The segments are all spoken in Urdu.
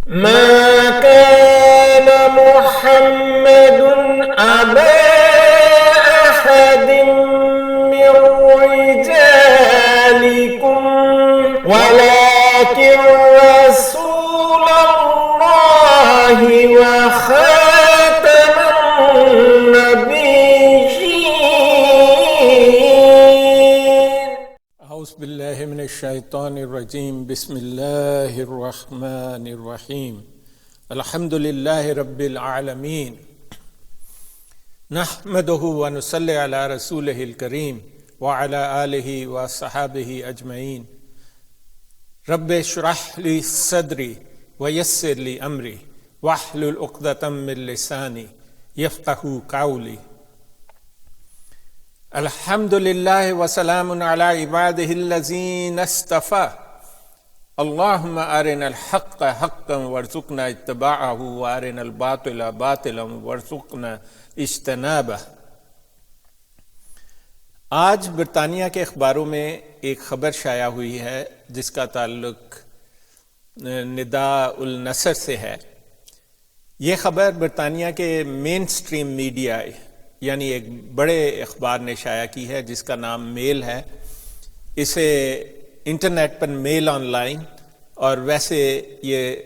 ما كان محمد أبا أحد من رجالكم ولكن رسول الله وخاتم النبيين. اعوذ باللہ من الشیطان الرجیم. بسم اللہ الرحمن الرحیم. الحمد للہ رب العالمین. نحمدہ ونصلی علی رسولہ الکریم وعلی آلہ وصحابہ اجمعین. رب اشرح لی صدری ویسر لی امری واحلل عقدۃ من لسانی یفقہوا قولی. الحمد للہ وسلام علی عبادہ الذین اصطفیٰ. اللہم ارنا الحق حقا وارزقنا اتباعہ وارنا الباطل باطلا وارزقنا اجتنابہ. آج برطانیہ کے اخباروں میں ایک خبر شائع ہوئی ہے جس کا تعلق نداء النصر سے ہے. یہ خبر برطانیہ کے مین سٹریم میڈیا یعنی ایک بڑے اخبار نے شائع کی ہے جس کا نام میل ہے. اسے internet per mile on line اور ویسے یہ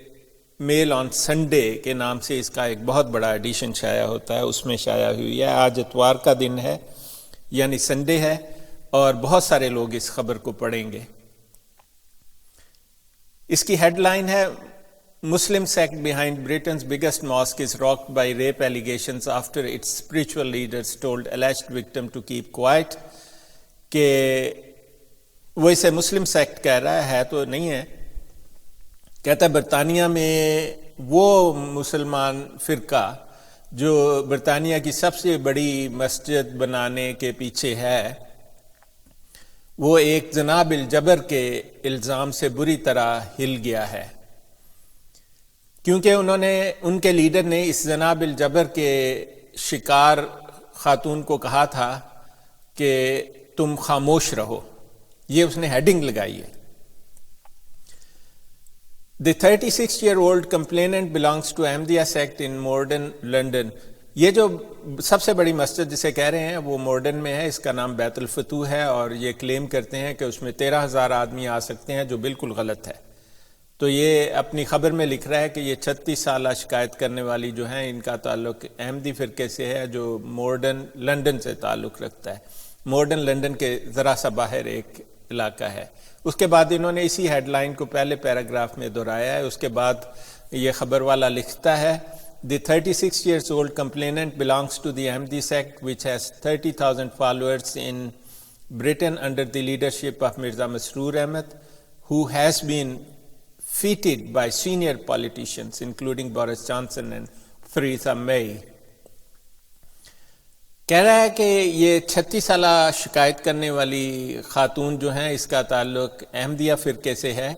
میل آن سنڈے کے نام سے اس کا ایک بہت بڑا ایڈیشن شائع ہوتا ہے، اس میں شائع ہوئی ہے. آج اتوار کا دن ہے یعنی سنڈے ہے اور بہت سارے لوگ اس خبر کو پڑھیں گے. اس کی ہیڈ لائن ہے Muslim sect behind Britain's biggest mosque is rocked by rape allegations after its spiritual leaders told alleged victim to keep quiet. کہ وہ اسے مسلم سیکٹ کہہ رہا ہے تو نہیں ہے. کہتا ہے برطانیہ میں وہ مسلمان فرقہ جو برطانیہ کی سب سے بڑی مسجد بنانے کے پیچھے ہے وہ ایک جناب الجبر کے الزام سے بری طرح ہل گیا ہے، کیونکہ ان کے لیڈر نے اس جناب الجبر کے شکار خاتون کو کہا تھا کہ تم خاموش رہو. یہ اس نے ہیڈنگ لگائی ہے. The 36-year-old complainant belongs to Ahmadiyya sect in Morden, London. یہ جو سب سے بڑی مسجد جسے کہہ رہے ہیں وہ مورڈن میں ہے. اس کا نام بیت الفتوح ہے اور یہ کلیم کرتے ہیں کہ اس میں 13,000 آدمی آ سکتے ہیں، جو بالکل غلط ہے. تو یہ اپنی خبر میں لکھ رہا ہے کہ یہ 36 سالہ شکایت کرنے والی جو ہیں ان کا تعلق احمدی فرقے سے ہے جو مورڈن لندن سے تعلق رکھتا ہے. مورڈن لندن کے ذرا سا باہر ایک علاقہ ہے. اس کے بعد انہوں نے اسی ہیڈ لائن کو پہلے پیراگراف میں دہرایا ہے. اس کے بعد یہ خبر والا لکھتا ہے The 36-year-old complainant belongs to the Ahmadi sect which has 30,000 followers in Britain under the leadership of Mirza Masroor Ahmad, who has been feted by senior politicians including Boris Johnson and Theresa May. کہہ رہا ہے کہ یہ 36 سالہ شکایت کرنے والی خاتون جو ہیں اس کا تعلق احمدیہ فرقے سے ہے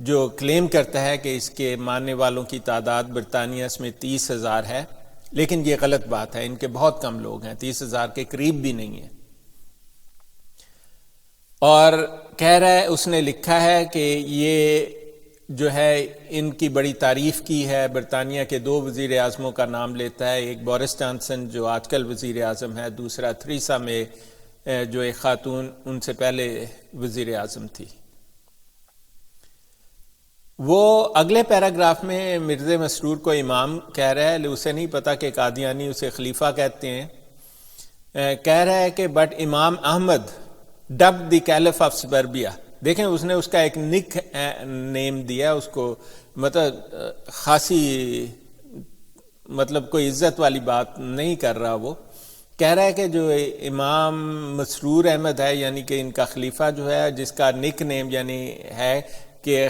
جو کلیم کرتا ہے کہ اس کے ماننے والوں کی تعداد برطانیہ میں 30,000 ہے، لیکن یہ غلط بات ہے. ان کے بہت کم لوگ ہیں، 30,000 کے قریب بھی نہیں ہیں. اور کہہ رہا ہے، اس نے لکھا ہے کہ یہ جو ہے ان کی بڑی تعریف کی ہے. برطانیہ کے 2 وزیر اعظموں کا نام لیتا ہے، ایک بورس جانسن جو آج کل وزیر اعظم ہے، دوسرا تھریسا مے جو ایک خاتون ان سے پہلے وزیر اعظم تھی. وہ اگلے پیراگراف میں مرزا مسرور کو امام کہہ رہا ہے، اسے نہیں پتا کہ قادیانی اسے خلیفہ کہتے ہیں. کہہ رہا ہے کہ بٹ امام احمد ڈب دی کیلف آف سبربیا. دیکھیں اس نے اس کا ایک نک نیم دیا اس کو، مطلب خاصی کوئی عزت والی بات نہیں کر رہا. وہ کہہ رہا ہے کہ جو امام مسرور احمد ہے یعنی کہ ان کا خلیفہ جو ہے جس کا نک نیم یعنی ہے کہ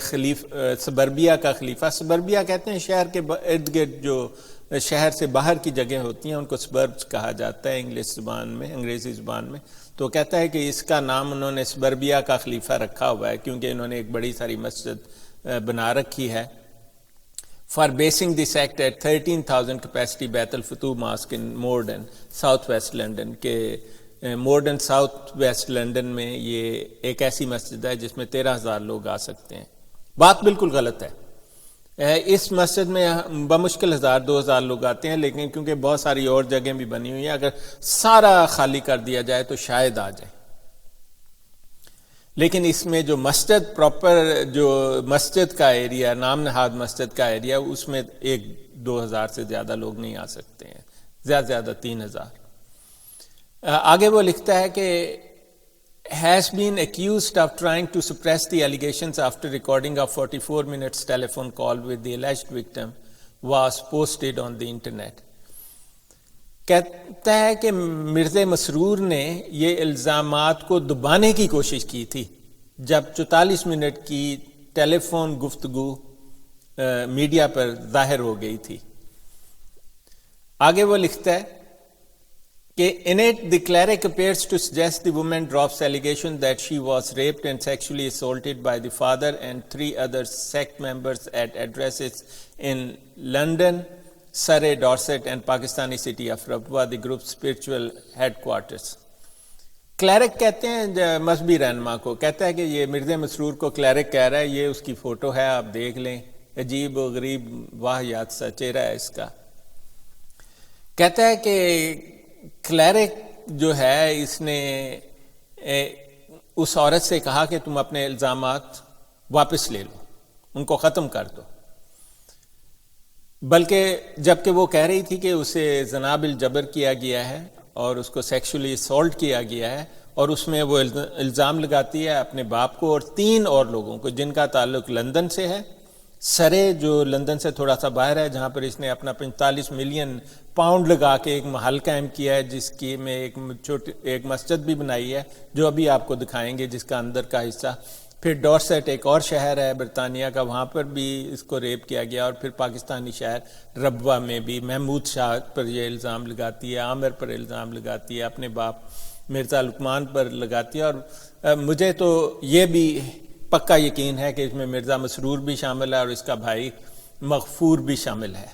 سبربیا کا خلیفہ. سبربیا کہتے ہیں شہر کے ارد گرد جو شہر سے باہر کی جگہ ہوتی ہیں ان کو سبربز کہا جاتا ہے انگریزی زبان میں. تو کہتا ہے کہ اس کا نام انہوں نے سبربیا کا خلیفہ رکھا ہوا ہے کیونکہ انہوں نے ایک بڑی ساری مسجد بنا رکھی ہے. For basing the sect at 13,000 capacity Baitul Futuh mosque in Morden south west London کے مورڈن ساؤتھ ویسٹ لنڈن میں یہ ایک ایسی مسجد ہے جس میں 13,000 لوگ آ سکتے ہیں. بات بالکل غلط ہے. اس مسجد میں بمشکل 1000-2000 لوگ آتے ہیں، لیکن کیونکہ بہت ساری اور جگہیں بھی بنی ہوئی ہیں، اگر سارا خالی کر دیا جائے تو شاید آ جائے. لیکن اس میں جو مسجد پراپر، جو مسجد کا ایریا، نام نہاد مسجد کا ایریا، اس میں 1-2 ہزار سے زیادہ لوگ نہیں آ سکتے ہیں، زیادہ سے زیادہ 3000. آگے وہ لکھتا ہے کہ has been accused of trying to suppress the allegations after recording a 44 minutes telephone call with the alleged victim was posted on the internet. کہتا ہے کہ مرزا مسرور نے یہ الزامات کو دبانے کی کوشش کی تھی جب 44 منٹ کی ٹیلی فون گفتگو میڈیا پر ظاہر ہو گئی تھی. آگے وہ لکھتا ہے کہ in it the cleric appears to suggest the woman drops allegation that she was raped and sexually assaulted by the father and 3 other sect members at addresses in London, Surrey, Dorset and Pakistani city of Rabwa, the group's spiritual headquarters. Clerk کہتے ہیں مذہبی رہنما کو، کہتا ہے کہ یہ مرزا مسرور کو کلیرک کہہ رہا ہے، یہ اس کی فوٹو ہے، آپ دیکھ لیں، عجیب و غریب واہیات سا چہرہ ہے اس کا. کہتا ہے کہ کلیرک جو ہے اس نے اس عورت سے کہا کہ تم اپنے الزامات واپس لے لو، ان کو ختم کر دو، بلکہ جبکہ وہ کہہ رہی تھی کہ اسے زنا بالجبر کیا گیا ہے اور اس کو سیکشولی اسالٹ کیا گیا ہے، اور اس میں وہ الزام لگاتی ہے اپنے باپ کو اور 3 اور لوگوں کو جن کا تعلق لندن سے ہے، سرے جو لندن سے تھوڑا سا باہر ہے، جہاں پر اس نے اپنا 45 ملین پاؤنڈ لگا کے ایک محل قائم کیا ہے، جس کی میں ایک مسجد بھی بنائی ہے جو ابھی آپ کو دکھائیں گے، جس کا اندر کا حصہ. پھر ڈورسٹ ایک اور شہر ہے برطانیہ کا، وہاں پر بھی اس کو ریپ کیا گیا، اور پھر پاکستانی شہر ربوہ میں بھی محمود شاہ پر یہ الزام لگاتی ہے، عامر پر الزام لگاتی ہے، اپنے باپ مرزا لقمان پر لگاتی ہے. اور مجھے تو یہ بھی پکا یقین ہے کہ اس میں مرزا مسرور بھی شامل ہے اور اس کا بھائی مغفور بھی شامل ہے،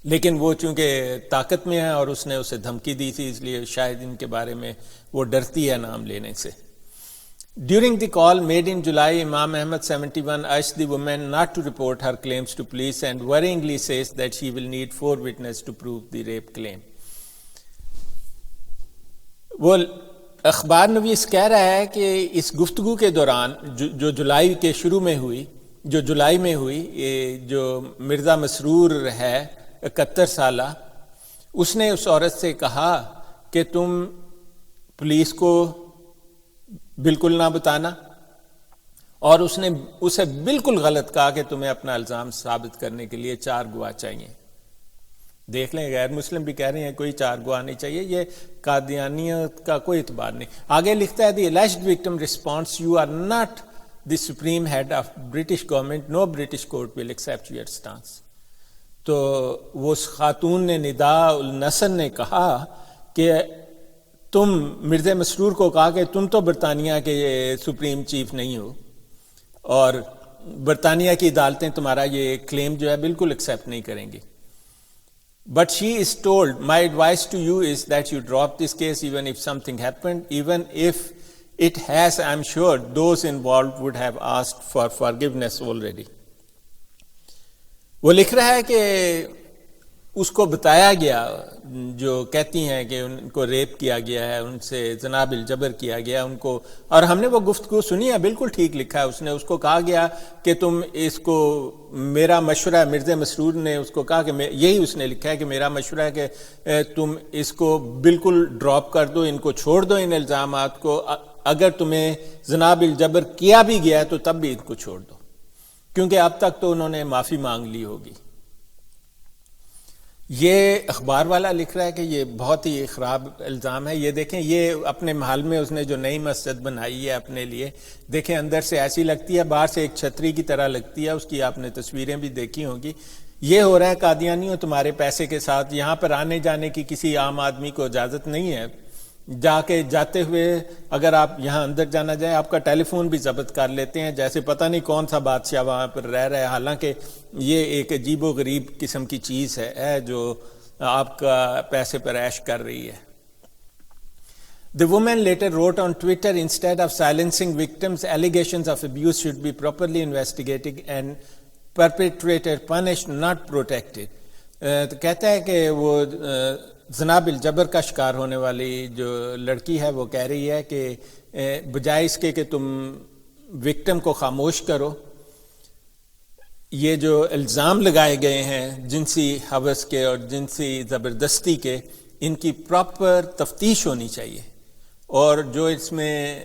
لیکن وہ چونکہ طاقت میں ہے اور اس نے اسے دھمکی دی تھی، اس لیے شاید ان کے بارے میں وہ ڈرتی ہے نام لینے سے. During the call made in July, Imam Ahmad 71 urged the woman not to report her claims to police and worryingly says that she will need 4 witnesses to prove the rape claim. وہ اخبار نویس کہہ رہا ہے کہ اس گفتگو کے دوران جو جولائی کے شروع میں ہوئی، جو جولائی میں ہوئی، یہ جو مرزا مسرور ہے 71 سالہ، اس نے اس عورت سے کہا کہ تم پولیس کو بالکل نہ بتانا، اور اس نے اسے بالکل غلط کہا کہ تمہیں اپنا الزام ثابت کرنے کے لیے 4 گواہ چاہیے. دیکھ لیں، غیر مسلم بھی کہہ رہے ہیں کوئی 4 گواہ نہیں چاہیے، یہ قادیانیت کا کوئی اعتبار نہیں. آگے لکھتا ہے دی alleged victim response you are not the supreme head of British government, no British court will accept your stance. تو وہ خاتون نے ندا النصر نے کہا کہ تم مرزا مسرور کو کہا کہ تم تو برطانیہ کے سپریم چیف نہیں ہو اور برطانیہ کی عدالتیں تمہارا یہ کلیم جو ہے بالکل ایکسیپٹ نہیں کریں گی. But she is told, my advice to you is that you drop this case even if something happened, even if it has, I'm sure those involved would have asked for forgiveness already. وہ لکھ رہا ہے کہ اس کو بتایا گیا، جو کہتی ہیں کہ ان کو ریپ کیا گیا ہے، ان سے زنا بالجبر کیا گیا ان کو، اور ہم نے وہ گفتگو سنی ہے، بالکل ٹھیک لکھا ہے اس نے. اس کو کہا گیا کہ تم اس کو، میرا مشورہ ہے، مرزا مسرور نے اس کو کہا کہ یہی اس نے لکھا ہے کہ میرا مشورہ ہے کہ تم اس کو بالکل ڈراپ کر دو، ان کو چھوڑ دو، ان الزامات کو. اگر تمہیں زنا بالجبر کیا بھی گیا ہے تو تب بھی ان کو چھوڑ دو، کیونکہ اب تک تو انہوں نے معافی مانگ لی ہوگی. یہ اخبار والا لکھ رہا ہے کہ یہ بہت ہی خراب الزام ہے. یہ دیکھیں، یہ اپنے محل میں اس نے جو نئی مسجد بنائی ہے اپنے لیے، دیکھیں اندر سے ایسی لگتی ہے، باہر سے ایک چھتری کی طرح لگتی ہے، اس کی آپ نے تصویریں بھی دیکھی ہوں گی. یہ ہو رہا ہے قادیانیوں تمہارے پیسے کے ساتھ. یہاں پر آنے جانے کی کسی عام آدمی کو اجازت نہیں ہے. جاتے ہوئے اگر آپ یہاں اندر جانا جائیں، آپ کا ٹیلی فون بھی ضبط کر لیتے ہیں، جیسے پتہ نہیں کون سا بادشاہ وہاں پر رہ رہا ہے. حالانکہ یہ ایک عجیب و غریب قسم کی چیز ہے جو آپ کا پیسے پر عیش کر رہی ہے. The woman later wrote on Twitter, instead of silencing victims, allegations of abuse should be properly investigated and perpetrator punished not protected. تو کہتا ہے کہ وہ زنا بالجبر کا شکار ہونے والی جو لڑکی ہے وہ کہہ رہی ہے کہ بجائے اس کے کہ تم وکٹم کو خاموش کرو، یہ جو الزام لگائے گئے ہیں جنسی ہوس کے اور جنسی زبردستی کے، ان کی پراپر تفتیش ہونی چاہیے، اور جو اس میں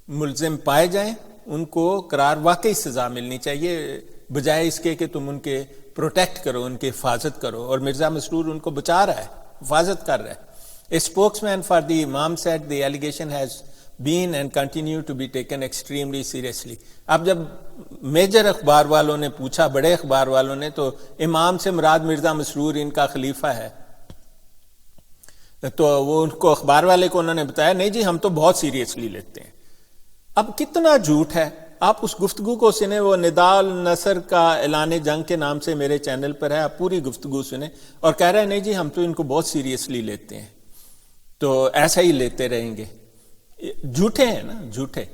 ملزم پائے جائیں ان کو قرار واقعی سزا ملنی چاہیے، بجائے اس کے کہ تم ان کے پروٹیکٹ کرو، ان کی حفاظت کرو. اور مرزا مسرور ان کو بچا رہا ہے، حفاظت کر رہا ہے. A spokesman for the Imam said the allegation has been and continue to be taken extremely seriously. اب جب میجر اخبار والوں نے پوچھا، بڑے اخبار والوں نے، تو امام سے مراد مرزا مسرور ان کا خلیفہ ہے، تو وہ ان کو اخبار والے کو انہوں نے بتایا نہیں جی ہم تو بہت سیریسلی لیتے ہیں. اب کتنا جھوٹ ہے، آپ اس گفتگو کو سنیں، وہ ندال نصر کا اعلان جنگ کے نام سے میرے چینل پر ہے، آپ پوری گفتگو سنیں، اور کہہ رہے ہیں نہیں جی ہم تو ان کو بہت سیریسلی لیتے ہیں، تو ایسا ہی لیتے رہیں گے. جھوٹے ہیں نا، جھوٹے.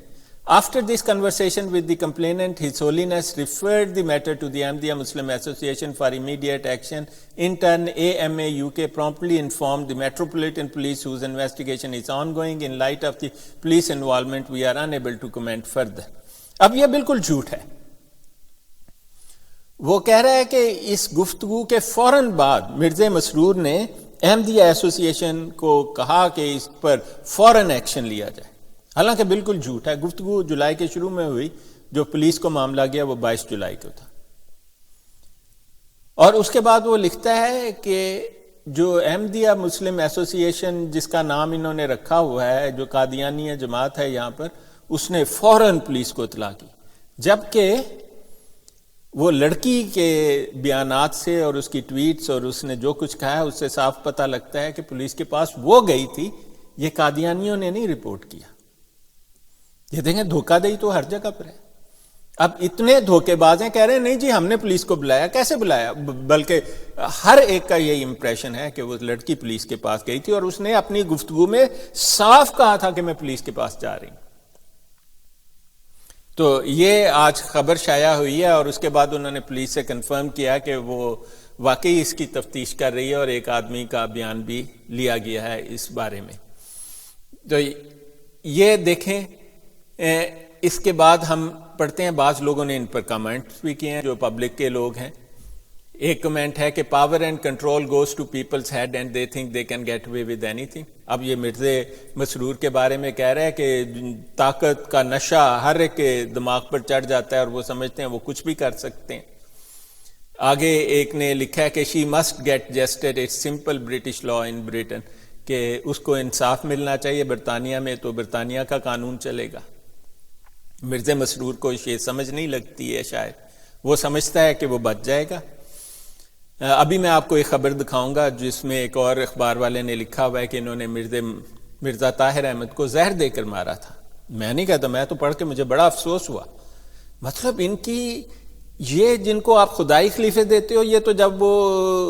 After this conversation with the complainant, His Holiness referred the matter to the Ahmadiyya Muslim Association for immediate action. In turn, AMA UK promptly informed the Metropolitan Police, whose investigation is ongoing. In light of the police involvement, we are unable to comment further. اب یہ بالکل جھوٹ ہے. وہ کہہ رہا ہے کہ اس گفتگو کے فوراً بعد مرزا مسرور نے احمدیہ ایسوسی ایشن کو کہا کہ اس پر فوراً ایکشن لیا جائے، حالانکہ بالکل جھوٹ ہے. گفتگو جولائی کے شروع میں ہوئی، جو پولیس کو معاملہ گیا وہ 22 جولائی کو تھا. اور اس کے بعد وہ لکھتا ہے کہ جو احمدیہ مسلم ایسوسی ایشن جس کا نام انہوں نے رکھا ہوا ہے، جو قادیانی جماعت ہے یہاں پر، اس نے فوراً پولیس کو اطلاع کی، جبکہ وہ لڑکی کے بیانات سے اور اس کی ٹویٹس اور اس نے جو کچھ کہا ہے اس سے صاف پتہ لگتا ہے کہ پولیس کے پاس وہ گئی تھی، یہ قادیانیوں نے نہیں رپورٹ کیا. یہ دیکھیں دھوکہ دہی تو ہر جگہ پر ہے. اب اتنے دھوکے باز ہیں، کہہ رہے ہیں نہیں جی ہم نے پولیس کو بلایا. کیسے بلایا؟ بلکہ ہر ایک کا یہی امپریشن ہے کہ وہ لڑکی پولیس کے پاس گئی تھی، اور اس نے اپنی گفتگو میں صاف کہا تھا کہ میں پولیس کے پاس جا رہی ہوں. تو یہ آج خبر شائع ہوئی ہے، اور اس کے بعد انہوں نے پولیس سے کنفرم کیا کہ وہ واقعی اس کی تفتیش کر رہی ہے، اور ایک آدمی کا بیان بھی لیا گیا ہے اس بارے میں. تو یہ دیکھیں، اس کے بعد ہم پڑھتے ہیں بعض لوگوں نے ان پر کمنٹس بھی کیے ہیں جو پبلک کے لوگ ہیں. ایک کمنٹ ہے کہ power and control goes to people's head and they think they can get away with اینی تھنگ. اب یہ مرزا مسرور کے بارے میں کہہ رہے ہیں کہ طاقت کا نشہ ہر ایک کے دماغ پر چڑھ جاتا ہے اور وہ سمجھتے ہیں وہ کچھ بھی کر سکتے ہیں. آگے ایک نے لکھا ہے کہ she must get justice, it's simple British law in Britain, کہ اس کو انصاف ملنا چاہیے برطانیہ میں تو برطانیہ کا قانون چلے گا. مرزا مسرور کو یہ سمجھ نہیں لگتی ہے، شاید وہ سمجھتا ہے کہ وہ بچ جائے گا. ابھی میں آپ کو ایک خبر دکھاؤں گا جس میں ایک اور اخبار والے نے لکھا ہوا ہے کہ انہوں نے مرزا طاہر احمد کو زہر دے کر مارا تھا. میں نہیں کہتا، میں تو پڑھ کے مجھے بڑا افسوس ہوا. مطلب ان کی یہ جن کو آپ خدائی خلیفے دیتے ہو، یہ تو جب وہ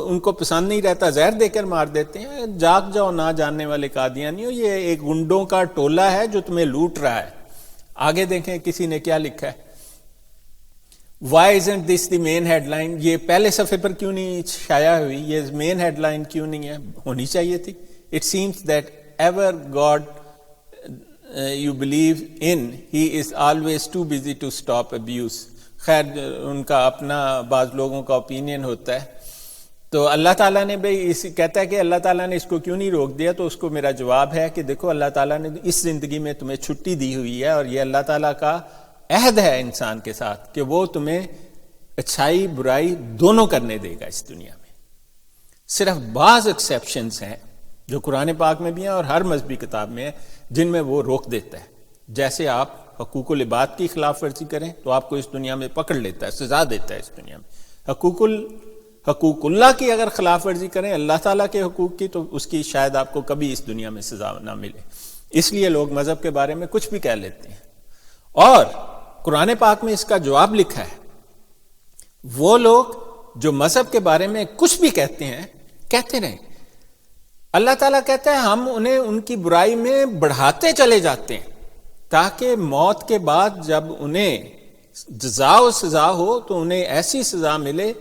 ان کو پسند نہیں رہتا زہر دے کر مار دیتے ہیں. جاگ جاؤ نہ جاننے والے قادیانیوں، یہ ایک گنڈوں کا ٹولہ ہے جو تمہیں لوٹ رہا ہے. آگے دیکھیں کسی نے کیا لکھا ہے. Why isn't this the main headline؟ یہ پہلے صفحے پر کیوں نہیں شائع ہوئی؟ یہ مین ہیڈ لائن کیوں نہیں ہے؟ ہونی چاہیے تھی. It seems that ever God you believe in, he is always too busy to stop abuse. خیر ان کا اپنا بعض لوگوں کا اوپینین ہوتا ہے. تو اللہ تعالیٰ نے بھی کہتا ہے کہ اللہ تعالیٰ نے اس کو کیوں نہیں روک دیا، تو اس کو میرا جواب ہے کہ دیکھو اللہ تعالیٰ نے اس زندگی میں تمہیں چھٹی دی ہوئی ہے، اور یہ اللہ تعالیٰ کا عہد ہے انسان کے ساتھ کہ وہ تمہیں اچھائی برائی دونوں کرنے دے گا اس دنیا میں. صرف بعض ایکسیپشنز ہیں جو قرآن پاک میں بھی ہیں اور ہر مذہبی کتاب میں ہیں جن میں وہ روک دیتا ہے. جیسے آپ حقوق العباد کی خلاف ورزی کریں تو آپ کو اس دنیا میں پکڑ لیتا ہے، سزا دیتا ہے اس دنیا میں. حقوق اللہ کی اگر خلاف ورزی کریں، اللہ تعالیٰ کے حقوق کی، تو اس کی شاید آپ کو کبھی اس دنیا میں سزا نہ ملے. اس لیے لوگ مذہب کے بارے میں کچھ بھی کہہ لیتے ہیں. اور قرآن پاک میں اس کا جواب لکھا ہے. وہ لوگ جو مذہب کے بارے میں کچھ بھی کہتے ہیں، کہتے رہیں. اللہ تعالیٰ کہتا ہے ہم انہیں ان کی برائی میں بڑھاتے چلے جاتے ہیں، تاکہ موت کے بعد جب انہیں جزا و سزا ہو تو انہیں ایسی سزا ملے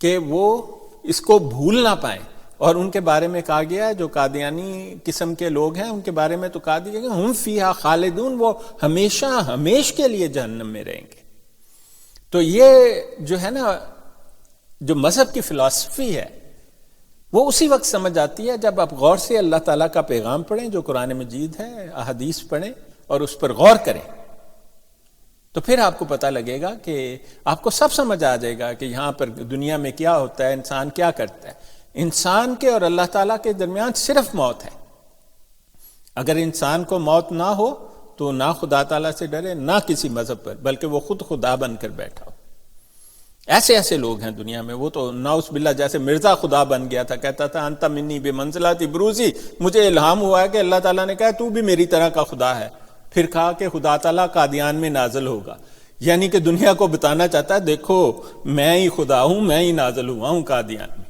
کہ وہ اس کو بھول نہ پائیں. اور ان کے بارے میں کہا گیا ہے جو قادیانی قسم کے لوگ ہیں ان کے بارے میں تو کہا دیا کہ ہم فیہا خالدون، وہ ہمیشہ ہمیش کے لیے جہنم میں رہیں گے. تو یہ جو ہے نا جو مذہب کی فلسفی ہے وہ اسی وقت سمجھ آتی ہے جب آپ غور سے اللہ تعالیٰ کا پیغام پڑھیں جو قرآن مجید ہے، احادیث پڑھیں اور اس پر غور کریں، تو پھر آپ کو پتہ لگے گا کہ آپ کو سب سمجھ آ جائے گا کہ یہاں پر دنیا میں کیا ہوتا ہے، انسان کیا کرتا ہے. انسان کے اور اللہ تعالیٰ کے درمیان صرف موت ہے. اگر انسان کو موت نہ ہو تو نہ خدا تعالیٰ سے ڈرے نہ کسی مذہب پر، بلکہ وہ خود خدا بن کر بیٹھا ہو. ایسے لوگ ہیں دنیا میں. وہ تو نعوذ باللہ جیسے مرزا خدا بن گیا تھا، کہتا تھا انت منی بمنزلۃ بروزی، مجھے الہام ہوا ہے کہ اللہ تعالیٰ نے کہا تو بھی میری طرح کا خدا ہے. پھر کہا کہ خدا تعالیٰ قادیان میں نازل ہوگا، یعنی کہ دنیا کو بتانا چاہتا ہے دیکھو میں ہی خدا ہوں، میں ہی نازل ہوا ہوں قادیان میں.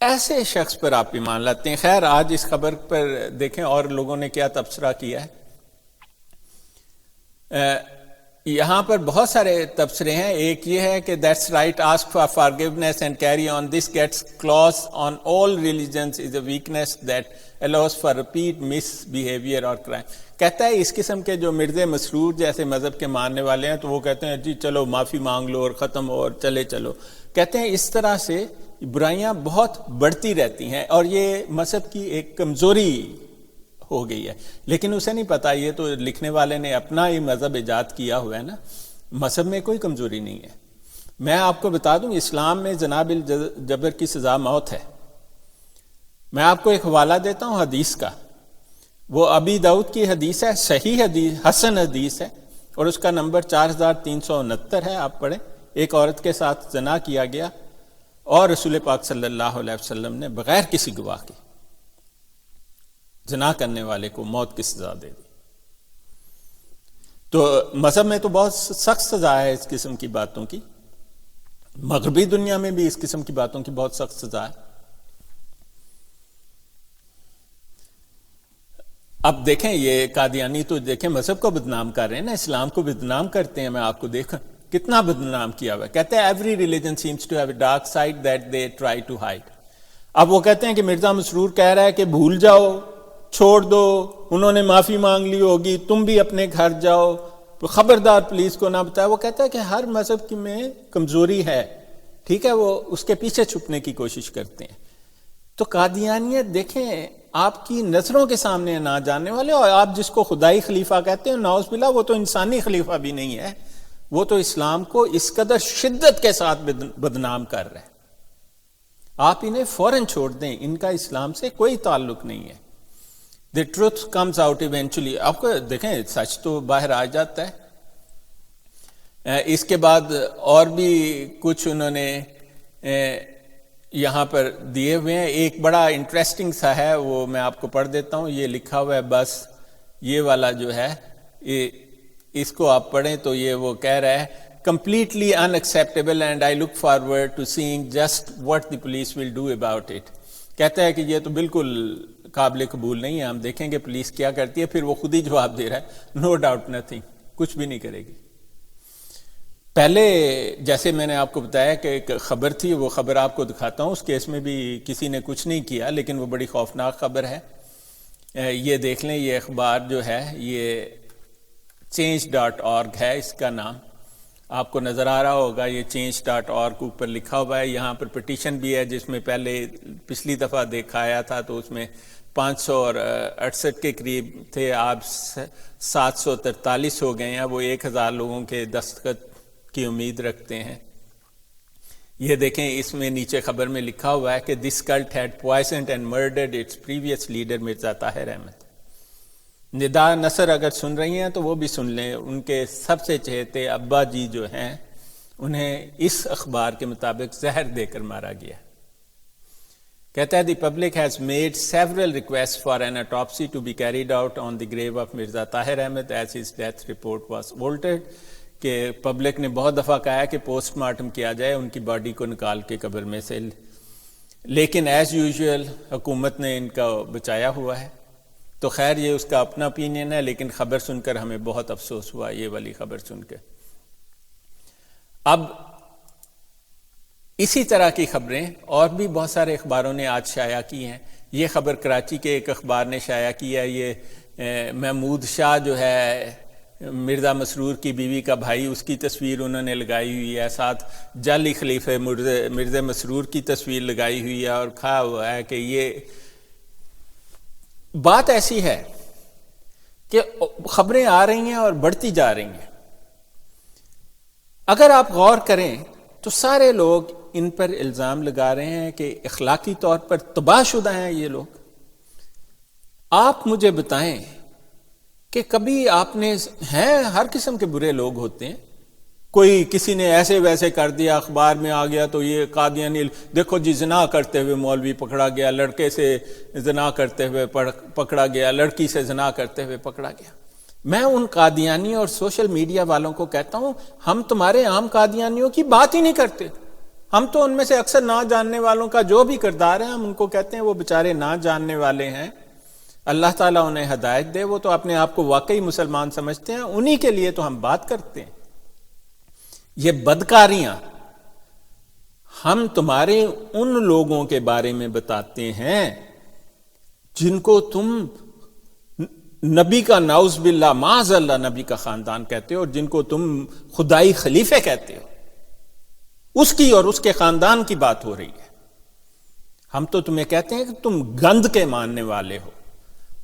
ایسے شخص پر آپ ایمان لاتے ہیں. خیر آج اس خبر پر دیکھیں اور لوگوں نے کیا تبصرہ کیا ہے. یہاں پر بہت سارے تبصرے ہیں. ایک یہ ہے کہ that's right, ask for forgiveness and carry on, this gets close on all religions is a weakness that allows for repeat misbehaviour اور کرائم. کہتا ہے اس قسم کے جو مرزا مسرور جیسے مذہب کے ماننے والے ہیں تو وہ کہتے ہیں جی چلو معافی مانگ لو اور ختم ہو اور چلے چلو. کہتے ہیں اس طرح سے برائیاں بہت بڑھتی رہتی ہیں اور یہ مذہب کی ایک کمزوری ہو گئی ہے. لیکن اسے نہیں پتا، یہ تو لکھنے والے نے اپنا ہی مذہب ایجاد کیا ہوا ہے نا. مذہب میں کوئی کمزوری نہیں ہے. میں آپ کو بتا دوں اسلام میں جناب الجبر کی سزا موت ہے. میں آپ کو ایک حوالہ دیتا ہوں حدیث کا. وہ ابی داؤد کی حدیث ہے، صحیح حدیث، حسن حدیث ہے، اور اس کا نمبر 4369 ہے. آپ پڑھیں. ایک عورت کے ساتھ زنا کیا گیا اور رسول پاک صلی اللہ علیہ وسلم نے بغیر کسی گواہ کے زنا کرنے والے کو موت کی سزا دے دی. تو مذہب میں تو بہت سخت سزا ہے اس قسم کی باتوں کی. مغربی دنیا میں بھی اس قسم کی باتوں کی بہت سخت سزا ہے. اب دیکھیں یہ قادیانی تو دیکھیں مذہب کو بدنام کر رہے ہیں نا، اسلام کو بدنام کرتے ہیں. میں آپ کو دیکھا کتنا بدنام کیا ہوا ہے. کہتے ہیں every religion seems to have a dark side that they try to hide. اب وہ کہتے ہیں کہ مرزا مسرور کہہ رہا ہے کہ بھول جاؤ، چھوڑ دو، انہوں نے معافی مانگ لی ہوگی، تم بھی اپنے گھر جاؤ، خبردار پولیس کو نہ بتایا. وہ کہتا ہے کہ ہر مذہب کی میں کمزوری ہے، ٹھیک ہے، وہ اس کے پیچھے چھپنے کی کوشش کرتے ہیں. تو قادیانیت دیکھیں آپ کی نظروں کے سامنے نہ جاننے والے، اور آپ جس کو خدائی خلیفہ کہتے ہیں نعوذ باللہ وہ تو انسانی خلیفہ بھی نہیں ہے. وہ تو اسلام کو اس قدر شدت کے ساتھ بدنام کر رہے ہیں. آپ انہیں فوراً چھوڑ دیں، ان کا اسلام سے کوئی تعلق نہیں ہے. The truth comes out eventually. آپ کو دیکھیں سچ تو باہر آ جاتا ہے. اس کے بعد اور بھی کچھ انہوں نے یہاں پر دیے ہوئے ہیں. ایک بڑا انٹرسٹنگ سا ہے، وہ میں آپ کو پڑھ دیتا ہوں. یہ لکھا ہوا ہے، بس یہ والا جو ہے اس کو آپ پڑھیں تو یہ وہ کہہ رہا ہے completely unacceptable and I look forward to seeing just what the police will do about it. کہتا ہے کہ یہ تو بالکل قابل قبول نہیں ہے، ہم دیکھیں گے پولیس کیا کرتی ہے. پھر وہ خود ہی جواب دے رہا ہے نو ڈاؤٹ نتھنگ، کچھ بھی نہیں کرے گی. پہلے جیسے میں نے آپ کو بتایا کہ ایک خبر تھی، وہ خبر آپ کو دکھاتا ہوں. اس کیس میں بھی کسی نے کچھ نہیں کیا، لیکن وہ بڑی خوفناک خبر ہے. یہ دیکھ لیں، یہ اخبار جو ہے یہ change.org ہے اس کا نام. آپ کو نظر آ رہا ہوگا یہ change.org کے اوپر لکھا ہوا ہے. یہاں پر پٹیشن بھی ہے جس میں پہلے پچھلی دفعہ دیکھا آیا تھا تو اس میں 568 کے قریب تھے، آپ 743 ہو گئے ہیں. وہ 1000 لوگوں کے دستخط کی امید رکھتے ہیں. یہ دیکھیں اس میں نیچے خبر میں لکھا ہوا ہے کہ this cult had poisoned and murdered its previous leader Mirza Tahir Ahmad. ندا نصر اگر سن رہی ہیں تو وہ بھی سن لیں. ان کے سب سے چہیتے ابا جی جو ہیں انہیں اس اخبار کے مطابق زہر دے کر مارا گیا. کہتا ہے the public has made several requests for an autopsy to be carried out on the grave of Mirza Tahir Ahmed as his death report was altered. کہ پبلک نے بہت دفعہ کہا ہے کہ پوسٹ مارٹم کیا جائے ان کی باڈی کو نکال کے قبر میں سے، لیکن ایز یوزول حکومت نے ان کا بچایا ہوا ہے. تو خیر یہ اس کا اپنا اوپینین ہے، لیکن خبر سن کر ہمیں بہت افسوس ہوا یہ والی خبر سن کے۔ اب اسی طرح کی خبریں اور بھی بہت سارے اخباروں نے آج شائع کی ہیں۔ یہ خبر کراچی کے ایک اخبار نے شائع کی ہے، یہ محمود شاہ جو ہے مرزا مسرور کی بیوی کا بھائی، اس کی تصویر انہوں نے لگائی ہوئی ہے، ساتھ جعلی خلیفہ مرزا مسرور کی تصویر لگائی ہوئی ہے، اور کہا ہوا ہے کہ یہ بات ایسی ہے کہ خبریں آ رہی ہیں اور بڑھتی جا رہی ہیں۔ اگر آپ غور کریں تو سارے لوگ ان پر الزام لگا رہے ہیں کہ اخلاقی طور پر تباہ شدہ ہیں یہ لوگ۔ آپ مجھے بتائیں کہ کبھی آپ نے ہیں، ہر قسم کے برے لوگ ہوتے ہیں، کوئی کسی نے ایسے ویسے کر دیا، اخبار میں آ گیا تو یہ قادیانی دیکھو جی زنا کرتے ہوئے مولوی پکڑا گیا، لڑکے سے زنا کرتے ہوئے پکڑا گیا، لڑکی سے زنا کرتے ہوئے پکڑا گیا۔ میں ان قادیانی اور سوشل میڈیا والوں کو کہتا ہوں، ہم تمہارے عام قادیانیوں کی بات ہی نہیں کرتے، ہم تو ان میں سے اکثر نہ جاننے والوں کا جو بھی کردار ہے ہم ان کو کہتے ہیں وہ بیچارے نہ جاننے والے ہیں، اللہ تعالیٰ انہیں ہدایت دے، وہ تو اپنے آپ کو واقعی مسلمان سمجھتے ہیں، انہی کے لیے تو ہم بات کرتے ہیں۔ یہ بدکاریاں ہم تمہارے ان لوگوں کے بارے میں بتاتے ہیں جن کو تم نبی کا نعوذ باللہ معاذ اللہ نبی کا خاندان کہتے ہو، اور جن کو تم خدائی خلیفے کہتے ہو، اس کی اور اس کے خاندان کی بات ہو رہی ہے۔ ہم تو تمہیں کہتے ہیں کہ تم گند کے ماننے والے ہو۔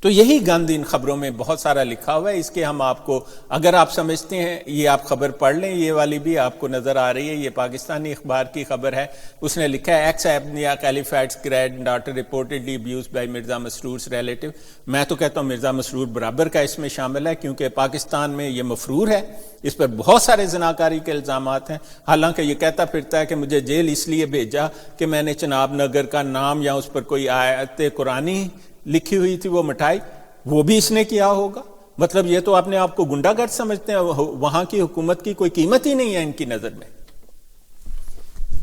تو یہی گند ان خبروں میں بہت سارا لکھا ہوا ہے، اس کے ہم آپ کو، اگر آپ سمجھتے ہیں، یہ آپ خبر پڑھ لیں، یہ والی بھی آپ کو نظر آ رہی ہے، یہ پاکستانی اخبار کی خبر ہے۔ اس نے لکھا ہے ایکس ایبنیا caliph's granddaughter reportedly abused by Mirza Masroor's relative. میں تو کہتا ہوں مرزا مسرور برابر کا اس میں شامل ہے، کیونکہ پاکستان میں یہ مفرور ہے، اس پر بہت سارے زناکاری کے الزامات ہیں، حالانکہ یہ کہتا پھرتا ہے کہ مجھے جیل اس لیے بھیجا کہ میں نے چناب نگر کا نام یا اس پر کوئی آیت قرآنی لکھی ہوئی تھی وہ مٹائی، وہ بھی اس نے کیا ہوگا۔ مطلب یہ تو اپنے آپ کو گنڈا گرد سمجھتے ہیں، وہاں کی حکومت کی کوئی قیمت ہی نہیں ہے ان کی نظر میں۔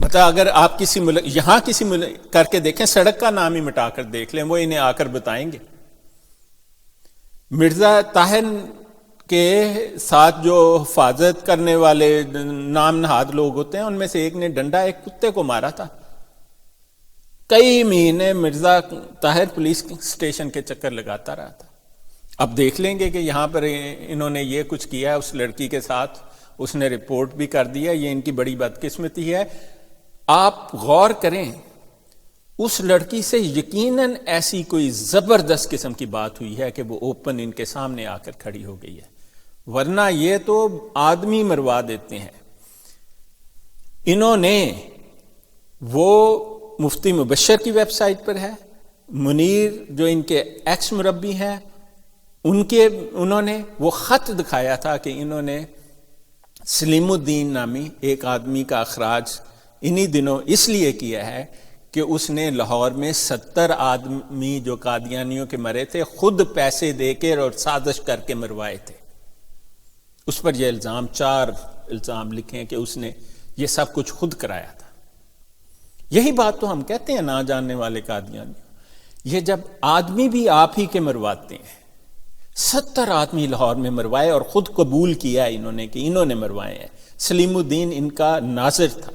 مطلب اگر آپ کسی ملک، یہاں کسی ملک کر کے دیکھیں، سڑک کا نام ہی مٹا کر دیکھ لیں، وہ انہیں آ کر بتائیں گے۔ مرزا طاہر کے ساتھ جو حفاظت کرنے والے نام نہاد لوگ ہوتے ہیں، ان میں سے ایک نے ڈنڈا ایک کتے کو مارا تھا۔ کئی مہینے مرزا طاہر پولیس اسٹیشن کے چکر لگاتا رہا تھا۔ اب دیکھ لیں گے کہ یہاں پر انہوں نے یہ کچھ کیا ہے اس لڑکی کے ساتھ، اس نے رپورٹ بھی کر دیا، یہ ان کی بڑی بدقسمتی ہے۔ آپ غور کریں، اس لڑکی سے یقیناً ایسی کوئی زبردست قسم کی بات ہوئی ہے کہ وہ اوپن ان کے سامنے آ کر کھڑی ہو گئی ہے، ورنہ یہ تو آدمی مروا دیتے ہیں۔ انہوں نے وہ مفتی مبشر کی ویب سائٹ پر ہے، منیر جو ان کے ایکس مربی ہیں انہوں نے وہ خط دکھایا تھا کہ انہوں نے سلیم الدین نامی ایک آدمی کا اخراج انہی دنوں اس لیے کیا ہے کہ اس نے لاہور میں 70 آدمی جو قادیانیوں کے مرے تھے خود پیسے دے کے اور سازش کر کے مروائے تھے۔ اس پر یہ الزام، 4 الزام لکھے ہیں کہ اس نے یہ سب کچھ خود کرایا تھا۔ یہی بات تو ہم کہتے ہیں نہ جاننے والے قادیانی۔ یہ جب آدمی بھی آپ ہی کے مرواتے ہیں، 70 آدمی لاہور میں مروائے اور خود قبول کیا انہوں نے کہ انہوں نے مروائے ہیں۔ سلیم الدین ان کا ناظر تھا،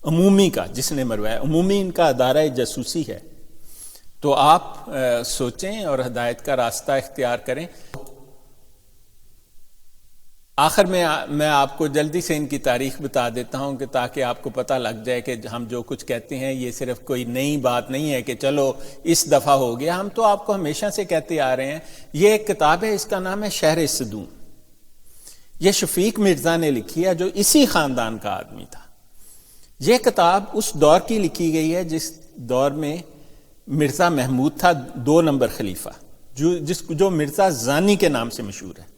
عمومی کا، جس نے مروایا، عمومی ان کا ادارہ جاسوسی ہے۔ تو آپ سوچیں اور ہدایت کا راستہ اختیار کریں۔ آخر میں آپ کو جلدی سے ان کی تاریخ بتا دیتا ہوں کہ تاکہ آپ کو پتہ لگ جائے کہ ہم جو کچھ کہتے ہیں یہ صرف کوئی نئی بات نہیں ہے کہ چلو اس دفعہ ہو گیا، ہم تو آپ کو ہمیشہ سے کہتے آ رہے ہیں۔ یہ ایک کتاب ہے، اس کا نام ہے شہر صدوم، یہ شفیق مرزا نے لکھی ہے جو اسی خاندان کا آدمی تھا۔ یہ کتاب اس دور کی لکھی گئی ہے جس دور میں مرزا محمود تھا 2 نمبر خلیفہ، جو مرزا زانی کے نام سے مشہور ہے۔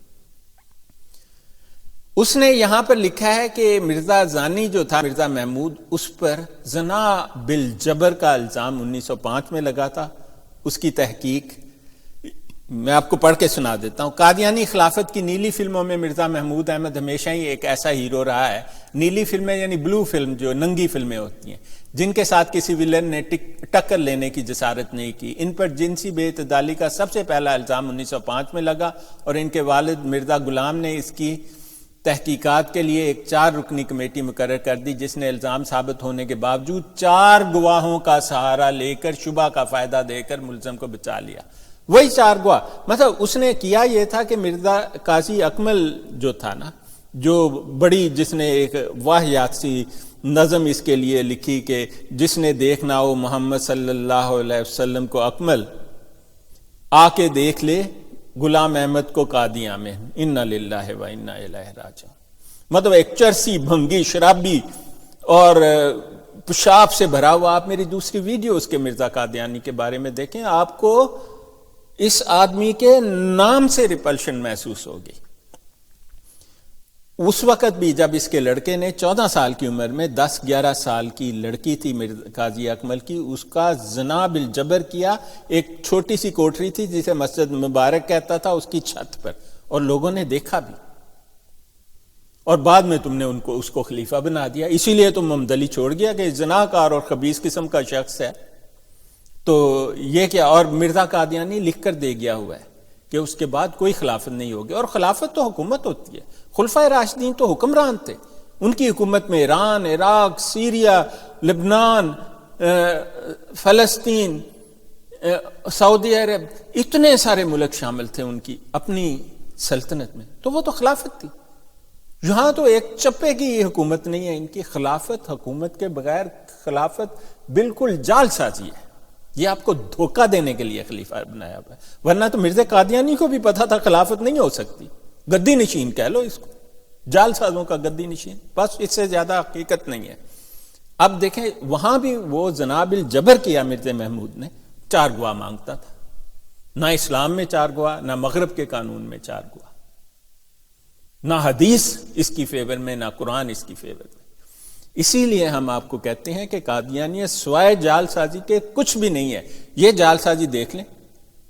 اس نے یہاں پر لکھا ہے کہ مرزا زانی جو تھا، مرزا محمود، اس پر زنا بالجبر کا الزام 1905 میں لگا تھا۔ اس کی تحقیق میں آپ کو پڑھ کے سنا دیتا ہوں. قادیانی خلافت کی نیلی فلموں میں مرزا محمود احمد ہمیشہ ہی ایک ایسا ہیرو رہا ہے. نیلی فلمیں یعنی بلو فلم، جو ننگی فلمیں ہوتی ہیں، جن کے ساتھ کسی ولن نے ٹکر لینے کی جسارت نہیں کی. ان پر جنسی بے اعتدالی کا سب سے پہلا الزام 1905 میں لگا اور ان کے والد مرزا غلام نے اس کی تحقیقات کے لیے ایک 4 رکنی کمیٹی مقرر کر دی، جس نے الزام ثابت ہونے کے باوجود 4 گواہوں کا سہارا لے کر شبہ کا فائدہ دے کر ملزم کو بچا لیا. وہی 4 گواہ، مطلب اس نے کیا یہ تھا کہ مرزا قاضی اکمل جو تھا نا، جو بڑی، جس نے ایک واہیات سی نظم اس کے لیے لکھی کہ جس نے دیکھنا ہو محمد صلی اللہ علیہ وسلم کو اکمل، آ کے دیکھ لے غلام احمد کو قادیاں میں، انا للہ و انا الیہ راجعون. مطلب ایک چرسی، بھنگی، شرابی اور پیشاب سے بھرا ہوا. آپ میری دوسری ویڈیو اس کے مرزا قادیانی کے بارے میں دیکھیں، آپ کو اس آدمی کے نام سے ریپلشن محسوس ہوگی. اس وقت بھی جب اس کے لڑکے نے 14 سال کی عمر میں 10-11 سال کی لڑکی تھی قاضی اکمل کی، اس کا زنا بالجبر کیا. ایک چھوٹی سی کوٹری تھی جسے مسجد مبارک کہتا تھا، اس کی چھت پر، اور لوگوں نے دیکھا بھی. اور بعد میں تم نے اس کو خلیفہ بنا دیا. اسی لیے تو محمد علی چھوڑ گیا کہ زناکار اور خبیث قسم کا شخص ہے. تو یہ کیا، اور مرزا قادیانی لکھ کر دے گیا ہوا ہے کہ اس کے بعد کوئی خلافت نہیں ہوگی. اور خلافت تو حکومت ہوتی ہے. خلفائے راشدین تو حکمران تھے. ان کی حکومت میں ایران، عراق، سیریا، لبنان، فلسطین، سعودی عرب، اتنے سارے ملک شامل تھے ان کی اپنی سلطنت میں. تو وہ تو خلافت تھی. یہاں تو ایک چپے کی یہ حکومت نہیں ہے ان کی. خلافت، حکومت کے بغیر خلافت بالکل جال سازی ہے. یہ آپ کو دھوکہ دینے کے لیے خلیفہ بنایا ہوا ہے. ورنہ تو مرزا قادیانی کو بھی پتا تھا خلافت نہیں ہو سکتی. گدی نشین کہہ لو اس کو، جال سازوں کا گدی نشین، بس اس سے زیادہ حقیقت نہیں ہے. اب دیکھیں وہاں بھی وہ زنا بالجبر کیا مرزا محمود نے. 4 گواہ مانگتا تھا. نہ اسلام میں 4 گواہ، نہ مغرب کے قانون میں 4 گواہ، نہ حدیث اس کی فیور میں، نہ قرآن اس کی فیور میں. اسی لیے ہم آپ کو کہتے ہیں کہ قادیانیت سوائے جال سازی کے کچھ بھی نہیں ہے. یہ جال سازی دیکھ لیں،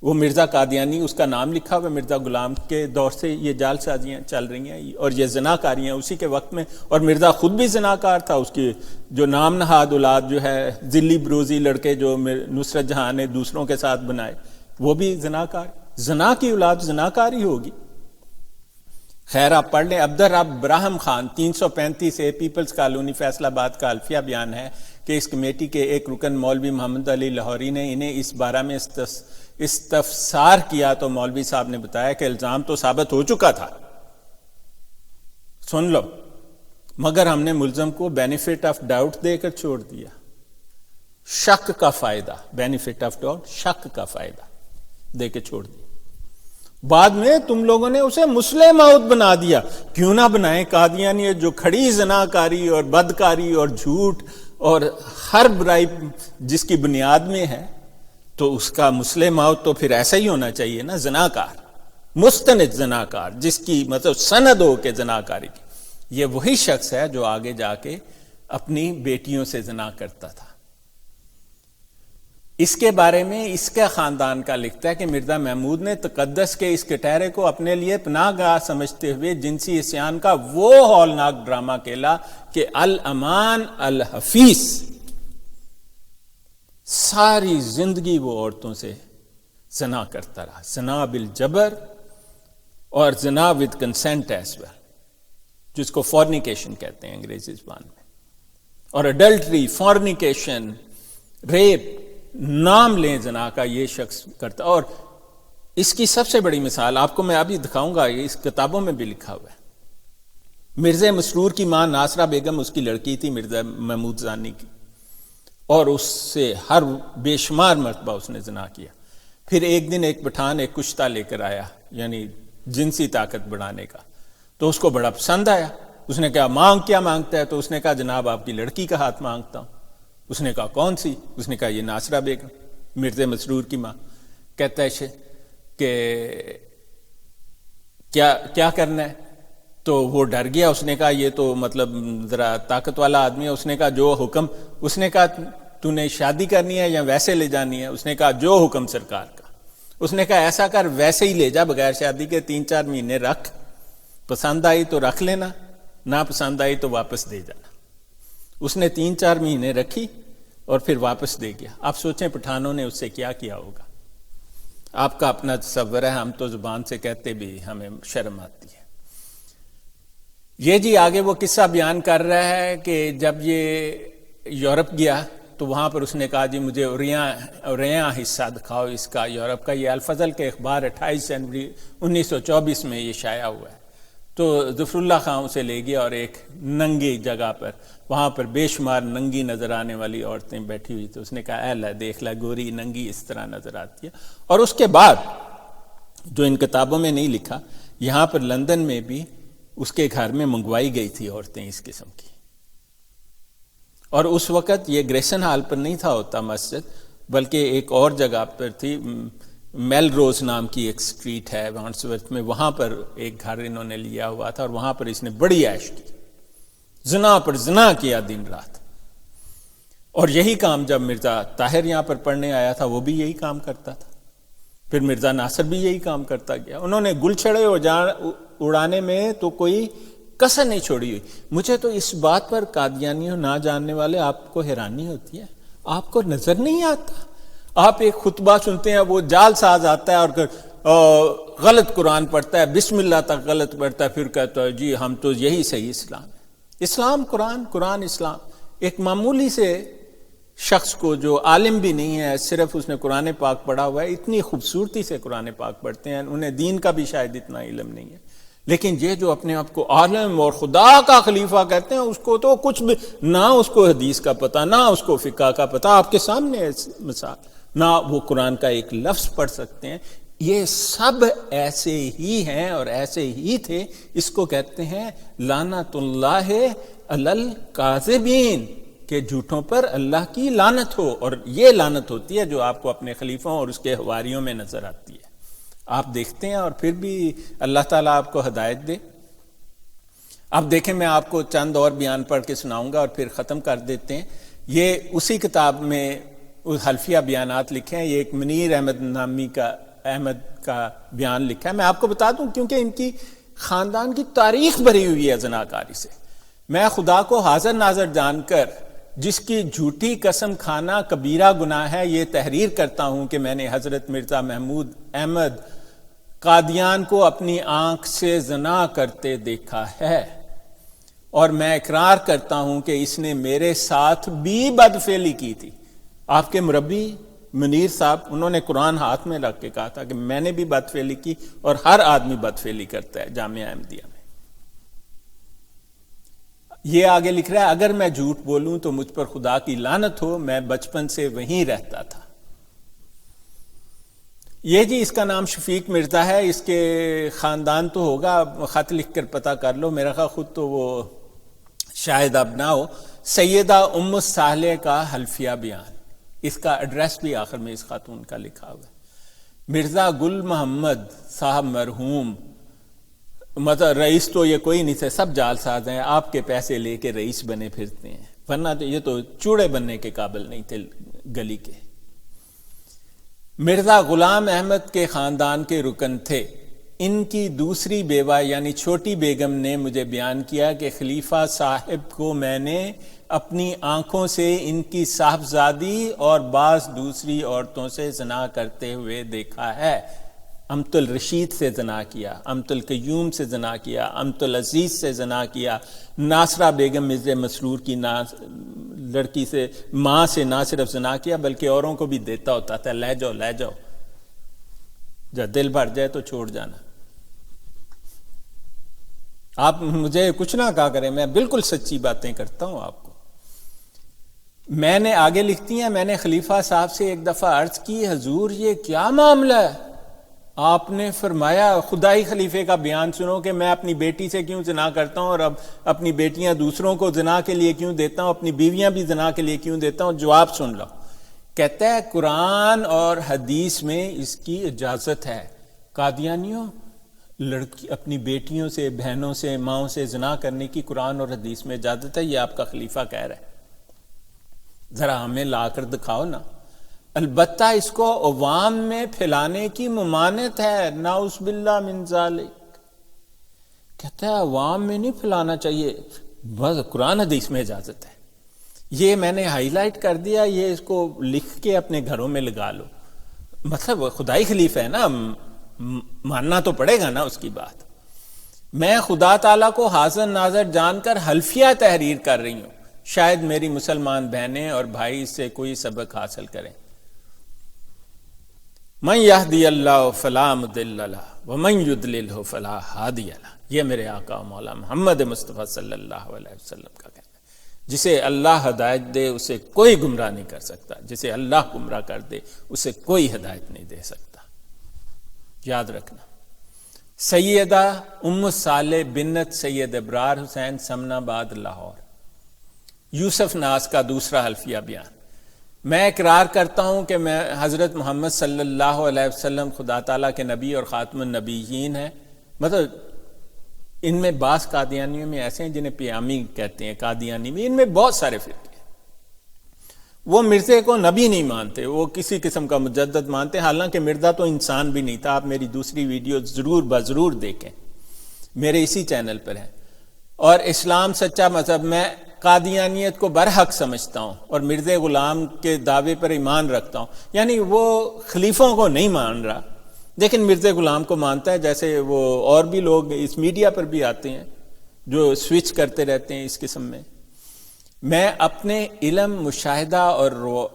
وہ مرزا قادیانی، اس کا نام لکھا ہوا مرزا غلام کے دور سے یہ جال سازیاں چل رہی ہیں، اور یہ زناکاریاں اسی کے وقت میں. اور مرزا خود بھی زناکار تھا. اس کی جو نام نہاد اولاد جو ہے، ذلی بروزی لڑکے جو نصرت جہاں نے دوسروں کے ساتھ بنائے، وہ بھی زناکار. زنا کی اولاد زناکار ہی ہوگی. خیر آپ پڑھ لیں. عبدالرب براہم خان 335 اے پیپلز کالونی فیصل آباد کا الفیہ بیان ہے کہ اس کمیٹی کے ایک رکن مولوی محمد علی لاہوری نے انہیں اس بارے میں استفسار کیا تو مولوی صاحب نے بتایا کہ الزام تو ثابت ہو چکا تھا، سن لو، مگر ہم نے ملزم کو بینیفٹ آف ڈاؤٹ دے کر چھوڑ دیا. شک کا فائدہ، بینیفٹ آف ڈاؤٹ، شک کا فائدہ دے کے چھوڑ دیا. بعد میں تم لوگوں نے اسے مسلح موعود بنا دیا. کیوں نہ بنائیں؟ قادیانی جو کھڑی زناکاری اور بدکاری اور جھوٹ اور ہر برائی جس کی بنیاد میں ہے، تو اس کا مسلح موت تو پھر ایسا ہی ہونا چاہیے نا، زناکار، مستند زناکار، جس کی مطلب سند ہو کے زناکاری کی. یہ وہی شخص ہے جو آگے جا کے اپنی بیٹیوں سے زنا کرتا تھا. اس کے بارے میں اس کا خاندان کا لکھتا ہے کہ مرزا محمود نے تقدس کے اس کٹہرے کو اپنے لیے پناہ گاہ سمجھتے ہوئے جنسی عصیان کا وہ ہولناک ڈرامہ کھیلا کہ الامان الحفیظ، ساری زندگی وہ عورتوں سے زنا کرتا رہا. زنا بالجبر اور زنا ود کنسنٹ ایز ویل، جس کو فورنیکیشن کہتے ہیں انگریزی زبان میں. اور اڈلٹری، فورنیکیشن، ریپ، نام لیں زنا کا، یہ شخص کرتا. اور اس کی سب سے بڑی مثال آپ کو میں ابھی دکھاؤں گا، یہ اس کتابوں میں بھی لکھا ہوا ہے. مرزا مسرور کی ماں ناصرہ بیگم اس کی لڑکی تھی مرزا محمود ثانی کی، اور اس سے ہر بے شمار مرتبہ اس نے زنا کیا. پھر ایک دن ایک پٹھان ایک کشتہ لے کر آیا، یعنی جنسی طاقت بڑھانے کا، تو اس کو بڑا پسند آیا. اس نے کہا مانگ کیا مانگتا ہے؟ تو اس نے کہا جناب آپ کی لڑکی کا ہاتھ مانگتا ہوں. اس نے کہا کون سی؟ اس نے کہا یہ ناصرہ بیگم، مرزا مسرور کی ماں. کہتا ہے کہ کیا کرنا ہے؟ تو وہ ڈر گیا. اس نے کہا یہ تو مطلب ذرا طاقت والا آدمی ہے. اس نے کہا جو حکم. اس نے کہا تو نے شادی کرنی ہے یا ویسے لے جانی ہے؟ اس نے کہا جو حکم سرکار کا. اس نے کہا ایسا کر ویسے ہی لے جا بغیر شادی کے 3-4 مہینے رکھ, پسند آئی تو رکھ لینا, نہ پسند آئی تو واپس دے جانا. اس نے 3-4 مہینے رکھی اور پھر واپس دے گیا. آپ سوچیں پٹھانوں نے اس سے کیا کیا ہوگا. آپ کا اپنا تصور ہے, ہم تو زبان سے کہتے بھی ہمیں شرم آتی ہے. یہ جی آگے وہ قصہ بیان کر رہا ہے کہ جب یہ یورپ گیا تو وہاں پر اس نے کہا جی مجھے اوریاں حصہ دکھاؤ اس کا یورپ کا. یہ الفضل کے اخبار 28 جنوری 1924 میں یہ شائع ہوا ہے. تو ظفر اللہ خان اسے لے گیا اور ایک ننگی جگہ پر, وہاں پر بے شمار ننگی نظر آنے والی عورتیں بیٹھی ہوئی. تو اس نے کہا اے اللہ دیکھ لا گوری ننگی اس طرح نظر آتی ہے. اور اس کے بعد جو ان کتابوں میں نہیں لکھا, یہاں پر لندن میں بھی اس کے گھر میں منگوائی گئی تھی عورتیں اس قسم کی. اور اس وقت یہ گریسن ہال پر نہیں تھا ہوتا مسجد, بلکہ ایک اور جگہ پر تھی, میل روز نام کی ایک سٹریٹ ہے وانسورتھ میں, وہاں پر ایک گھر انہوں نے لیا ہوا تھا اور وہاں پر اس نے بڑی عیش کی, زنا پر زنا کیا دن رات. اور یہی کام جب مرزا طاہر یہاں پر پڑھنے آیا تھا وہ بھی یہی کام کرتا تھا. پھر مرزا ناصر بھی یہی کام کرتا گیا. انہوں نے گل چھڑے اڑانے میں تو کوئی کسر نہیں چھوڑی ہوئی. مجھے تو اس بات پر قادیانیوں نہ جاننے والے آپ کو حیرانی ہوتی ہے, آپ کو نظر نہیں آتا. آپ ایک خطبہ سنتے ہیں, وہ جال ساز آتا ہے اور غلط قرآن پڑھتا ہے, بسم اللہ تک غلط پڑھتا ہے, پھر کہتا ہے جی ہم تو یہی صحیح اسلام ہے. اسلام قرآن, قرآن اسلام. ایک معمولی سے شخص کو جو عالم بھی نہیں ہے, صرف اس نے قرآن پاک پڑھا ہوا ہے, اتنی خوبصورتی سے قرآن پاک پڑھتے ہیں, انہیں دین کا بھی شاید اتنا علم نہیں ہے. لیکن یہ جو اپنے آپ کو عالم اور خدا کا خلیفہ کہتے ہیں, اس کو تو کچھ بھی نہ, اس کو حدیث کا پتہ, نہ اس کو فقہ کا پتہ. آپ کے سامنے مثال, نہ وہ قرآن کا ایک لفظ پڑھ سکتے ہیں. یہ سب ایسے ہی ہیں اور ایسے ہی تھے. اس کو کہتے ہیں لعنت اللہ علی الکاذبین, کہ جھوٹوں پر اللہ کی لعنت ہو. اور یہ لعنت ہوتی ہے جو آپ کو اپنے خلیفوں اور اس کے حواریوں میں نظر آتی ہے. آپ دیکھتے ہیں اور پھر بھی اللہ تعالیٰ آپ کو ہدایت دے. اب دیکھیں میں آپ کو چند اور بیان پڑھ کے سناؤں گا اور پھر ختم کر دیتے ہیں. یہ اسی کتاب میں حلفیہ بیانات لکھے ہیں. یہ ایک منیر احمد نامی کا بیان لکھا ہے. میں آپ کو بتا دوں کیونکہ ان کی خاندان کی تاریخ بھری ہوئی ہے زناکاری سے. میں خدا کو حاضر ناظر جان کر جس کی جھوٹی قسم کھانا کبیرہ گناہ ہے, یہ تحریر کرتا ہوں کہ میں نے حضرت مرزا محمود احمد قادیان کو اپنی آنکھ سے زنا کرتے دیکھا ہے, اور میں اقرار کرتا ہوں کہ اس نے میرے ساتھ بھی بدفعلی کی تھی. آپ کے مربی منیر صاحب, انہوں نے قرآن ہاتھ میں رکھ کے کہا تھا کہ میں نے بھی بدفعلی کی, اور ہر آدمی بدفعلی کرتا ہے جامعہ احمدیہ میں. یہ آگے لکھ رہا ہے اگر میں جھوٹ بولوں تو مجھ پر خدا کی لعنت ہو, میں بچپن سے وہیں رہتا تھا. یہ جی اس کا نام شفیق مرزا ہے. اس کے خاندان تو ہوگا, خط لکھ کر پتہ کر لو, میرا خیال خود تو وہ شاید اب نہ ہو. سیدہ ام الصالح کا حلفیہ بیان, اس کا ایڈریس بھی آخر میں اس خاتون کا لکھا ہوا ہے. مرزا گل محمد صاحب مرحوم, مطلب رئیس تو یہ کوئی نہیں تھے, سب جال ساز ہیں, آپ کے پیسے لے کے رئیس بنے پھرتے ہیں, ورنہ تو یہ تو چوڑے بننے کے قابل نہیں تھے گلی کے. مرزا غلام احمد کے خاندان کے رکن تھے. ان کی دوسری بیوہ یعنی چھوٹی بیگم نے مجھے بیان کیا کہ خلیفہ صاحب کو میں نے اپنی آنکھوں سے ان کی صاحبزادی اور بعض دوسری عورتوں سے زنا کرتے ہوئے دیکھا ہے. امت الرشید سے زنا کیا, امت القیوم سے زنا کیا, امت العزیز سے زنا کیا, ناصرہ بیگم مرزا مسرور کی لڑکی سے, ماں سے نہ صرف زنا کیا بلکہ اوروں کو بھی دیتا ہوتا تھا, لے جاؤ لے جاؤ, جب دل بھر جائے تو چھوڑ جانا. آپ مجھے کچھ نہ کہا کریں, میں بالکل سچی باتیں کرتا ہوں آپ کو. میں نے آگے لکھتی ہیں, میں نے خلیفہ صاحب سے ایک دفعہ عرض کی حضور یہ کیا معاملہ ہے؟ آپ نے فرمایا خدائی خلیفے کا بیان سنو کہ میں اپنی بیٹی سے کیوں زنا کرتا ہوں اور اب اپنی بیٹیاں دوسروں کو زنا کے لیے کیوں دیتا ہوں, اپنی بیویاں بھی زنا کے لیے کیوں دیتا ہوں. جواب سن لو. کہتا ہے قرآن اور حدیث میں اس کی اجازت ہے. قادیانیوں, لڑکی اپنی بیٹیوں سے, بہنوں سے, ماؤں سے زنا کرنے کی قرآن اور حدیث میں اجازت ہے. یہ آپ کا خلیفہ کہہ رہا ہے, ذرا ہمیں لا کر دکھاؤ نا. البتہ اس کو عوام میں پھیلانے کی ممانعت ہے، نعوذ باللہ من ذالک، کہتا ہے عوام میں نہیں پھیلانا چاہیے، بس قرآن حدیث میں اجازت ہے۔ یہ میں نے ہائی لائٹ کر دیا، یہ اس کو لکھ کے اپنے گھروں میں لگا لو، مطلب خدائی خلیفہ ہے نا، ماننا تو پڑے گا نا اس کی بات۔ میں خدا تعالیٰ کو حاضر ناظر جان کر حلفیہ تحریر کر رہی ہوں، شاید میری مسلمان بہنیں اور بھائی اس سے کوئی سبق حاصل کریں۔ من یہدی اللہ فلا مضل لہ ومن یضللہ فلا ہادی لہ، یہ میرے آقا مولا محمد مصطفیٰ صلی اللہ علیہ وسلم کا کہنا ہے۔ جسے اللہ ہدایت دے اسے کوئی گمراہ نہیں کر سکتا، جسے اللہ گمراہ کر دے اسے کوئی ہدایت نہیں دے سکتا، یاد رکھنا۔ سیدہ ام صالح بنت سید ابرار حسین سمن آباد لاہور۔ یوسف ناز کا دوسرا حلفیہ بیان۔ میں اقرار کرتا ہوں کہ میں حضرت محمد صلی اللہ علیہ وسلم خدا تعالیٰ کے نبی اور خاتم النبیین ہیں۔ مطلب ان میں بعض قادیانیوں میں ایسے ہیں جنہیں پیامی کہتے ہیں، قادیانی میں، ان میں بہت سارے فرقے ہیں۔ وہ مرزے کو نبی نہیں مانتے، وہ کسی قسم کا مجدد مانتے ہیں، حالانکہ مرزا تو انسان بھی نہیں تھا۔ آپ میری دوسری ویڈیو ضرور دیکھیں، میرے اسی چینل پر ہیں۔ اور اسلام سچا مذہب، میں قادیانیت کو برحق سمجھتا ہوں اور مرزا غلام کے دعوے پر ایمان رکھتا ہوں، یعنی وہ خلیفوں کو نہیں مان رہا لیکن مرزا غلام کو مانتا ہے، جیسے وہ اور بھی لوگ اس میڈیا پر بھی آتے ہیں جو سوئچ کرتے رہتے ہیں اس قسم میں۔ میں اپنے علم، مشاہدہ اور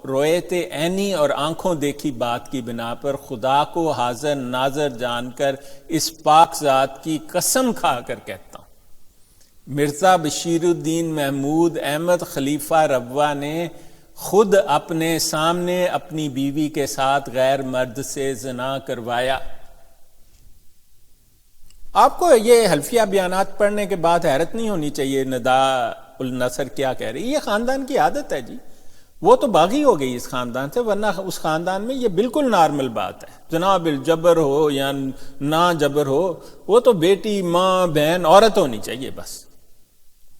رویت عینی اور آنکھوں دیکھی بات کی بنا پر خدا کو حاضر ناظر جان کر اس پاک ذات کی قسم کھا کر کہتا ہوں، مرزا بشیر الدین محمود احمد خلیفہ ربوہ نے خود اپنے سامنے اپنی بیوی کے ساتھ غیر مرد سے زنا کروایا۔ آپ کو یہ حلفیہ بیانات پڑھنے کے بعد حیرت نہیں ہونی چاہیے ندا النصر کیا کہہ رہی ہے، یہ خاندان کی عادت ہے جی، وہ تو باغی ہو گئی اس خاندان سے، ورنہ اس خاندان میں یہ بالکل نارمل بات ہے، جناب الجبر ہو یا نہ جبر ہو، وہ تو بیٹی، ماں، بہن، عورت ہونی چاہیے بس،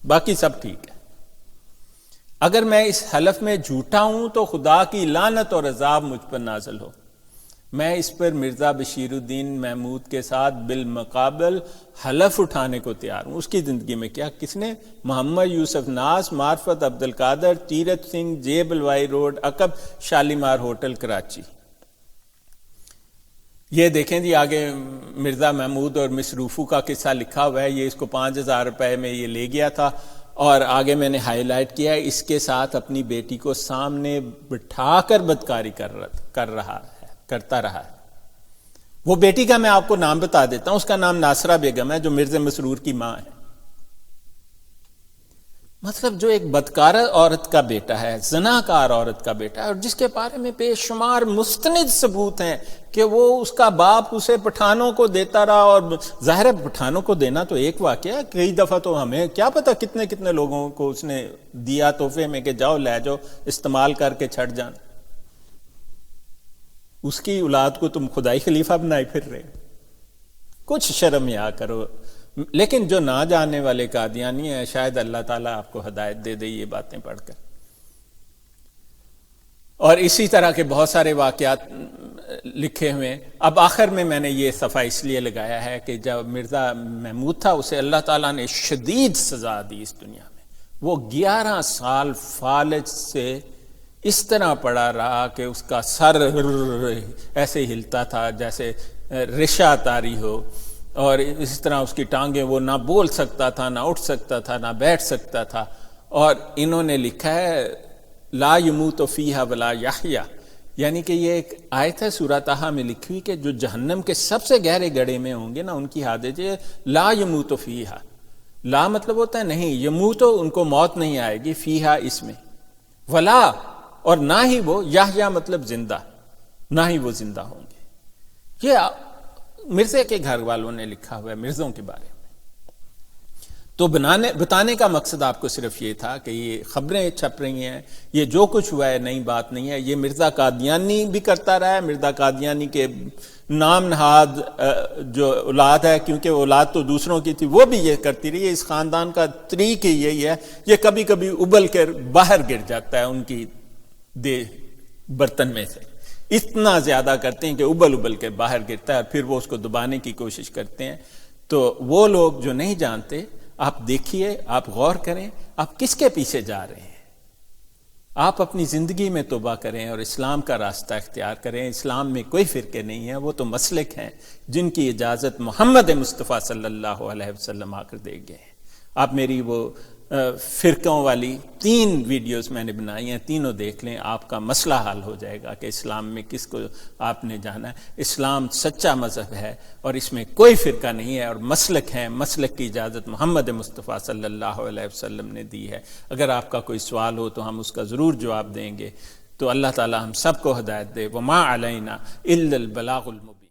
باقی سب ٹھیک ہے۔ اگر میں اس حلف میں جھوٹا ہوں تو خدا کی لعنت اور عذاب مجھ پر نازل ہو۔ میں اس پر مرزا بشیر الدین محمود کے ساتھ بالمقابل حلف اٹھانے کو تیار ہوں۔ اس کی زندگی میں کیا کس نے؟ محمد یوسف ناز، معرفت عبد القادر، تیرتھ سنگھ، جے بلوائی روڈ، عقب شالیمار ہوٹل کراچی۔ یہ دیکھیں جی آگے مرزا محمود اور مصروفو کا قصہ لکھا ہوا ہے، یہ اس کو 5000 روپے میں یہ لے گیا تھا، اور آگے میں نے ہائی لائٹ کیا ہے، اس کے ساتھ اپنی بیٹی کو سامنے بٹھا کر بدکاری کرتا رہا ہے۔ وہ بیٹی کا میں آپ کو نام بتا دیتا ہوں، اس کا نام ناصرہ بیگم ہے جو مرزا مسرور کی ماں ہے۔ مطلب جو ایک بدکار عورت کا بیٹا ہے، زناکار عورت کا بیٹا ہے، اور جس کے بارے میں بے شمار مستند ثبوت ہیں کہ وہ اس کا باپ اسے پٹھانوں کو دیتا رہا، اور ظاہر ہے پٹھانوں کو دینا تو ایک واقعہ، کئی دفعہ تو ہمیں کیا پتہ کتنے لوگوں کو اس نے دیا تحفے میں کہ جاؤ لے جاؤ استعمال کر کے چھڑ جان۔ اس کی اولاد کو تم خدائی خلیفہ بنائے پھر رہے، کچھ شرم یا کرو۔ لیکن جو نہ جاننے والے قادیانی ہیں، شاید اللہ تعالیٰ آپ کو ہدایت دے دے یہ باتیں پڑھ کر۔ اور اسی طرح کے بہت سارے واقعات لکھے ہوئے۔ اب آخر میں نے یہ صفحہ اس لیے لگایا ہے کہ جب مرزا محمود تھا اسے اللہ تعالیٰ نے شدید سزا دی اس دنیا میں، وہ 11 سال فالج سے اس طرح پڑا رہا کہ اس کا سر ایسے ہلتا تھا جیسے رشا تاری ہو، اور اس طرح اس کی ٹانگیں، وہ نہ بول سکتا تھا، نہ اٹھ سکتا تھا، نہ بیٹھ سکتا تھا۔ اور انہوں نے لکھا ہے لا یموت فیہا ولا یحیا، یعنی کہ یہ ایک آیت ہے سورہ طٰہٰ میں لکھی ہوئی کہ جو جہنم کے سب سے گہرے گڑھے میں ہوں گے نا، ان کی حالت ہے لا یموت فیہا۔ لا مطلب ہوتا ہے نہیں، یموت ان کو موت نہیں آئے گی، فیہا اس میں، ولا اور نہ ہی وہ، یحیا مطلب زندہ، نہ ہی وہ زندہ ہوں گے۔ یہ مرزے کے گھر والوں نے لکھا ہوا ہے مرزوں کے بارے میں۔ تو بتانے کا مقصد آپ کو صرف یہ تھا کہ یہ خبریں چھپ رہی ہیں، یہ جو کچھ ہوا ہے نئی بات نہیں ہے، یہ مرزا قادیانی بھی کرتا رہا ہے، مرزا قادیانی کے نام نہاد جو اولاد ہے، کیونکہ اولاد تو دوسروں کی تھی، وہ بھی یہ کرتی رہی ہے۔ اس خاندان کا طریق ہی یہی ہے، یہ کبھی کبھی ابل کر باہر گر جاتا ہے ان کی برتن میں سے اتنا زیادہ کرتے ہیں کہ ابل ابل کے باہر گرتا ہے اور پھر وہ اس کو دبانے کی کوشش کرتے ہیں. تو وہ لوگ جو نہیں جانتے، آپ دیکھیے، آپ غور کریں، آپ کس کے پیچھے جا رہے ہیں. آپ اپنی زندگی میں توبہ کریں اور اسلام کا راستہ اختیار کریں. اسلام میں کوئی فرقے نہیں ہیں، وہ تو مسلک ہیں جن کی اجازت محمد مصطفیٰ صلی اللہ علیہ وسلم آ کر دے گئے ہیں. آپ میری وہ فرقوں والی 3 ویڈیوز میں نے بنائی ہیں، تینوں دیکھ لیں، آپ کا مسئلہ حل ہو جائے گا کہ اسلام میں کس کو آپ نے جانا ہے. اسلام سچا مذہب ہے اور اس میں کوئی فرقہ نہیں ہے، اور مسلک ہیں، مسلک کی اجازت محمد مصطفیٰ صلی اللہ علیہ وسلم نے دی ہے. اگر آپ کا کوئی سوال ہو تو ہم اس کا ضرور جواب دیں گے. تو اللہ تعالی ہم سب کو ہدایت دے. وما علینا الا البلاغ المبین.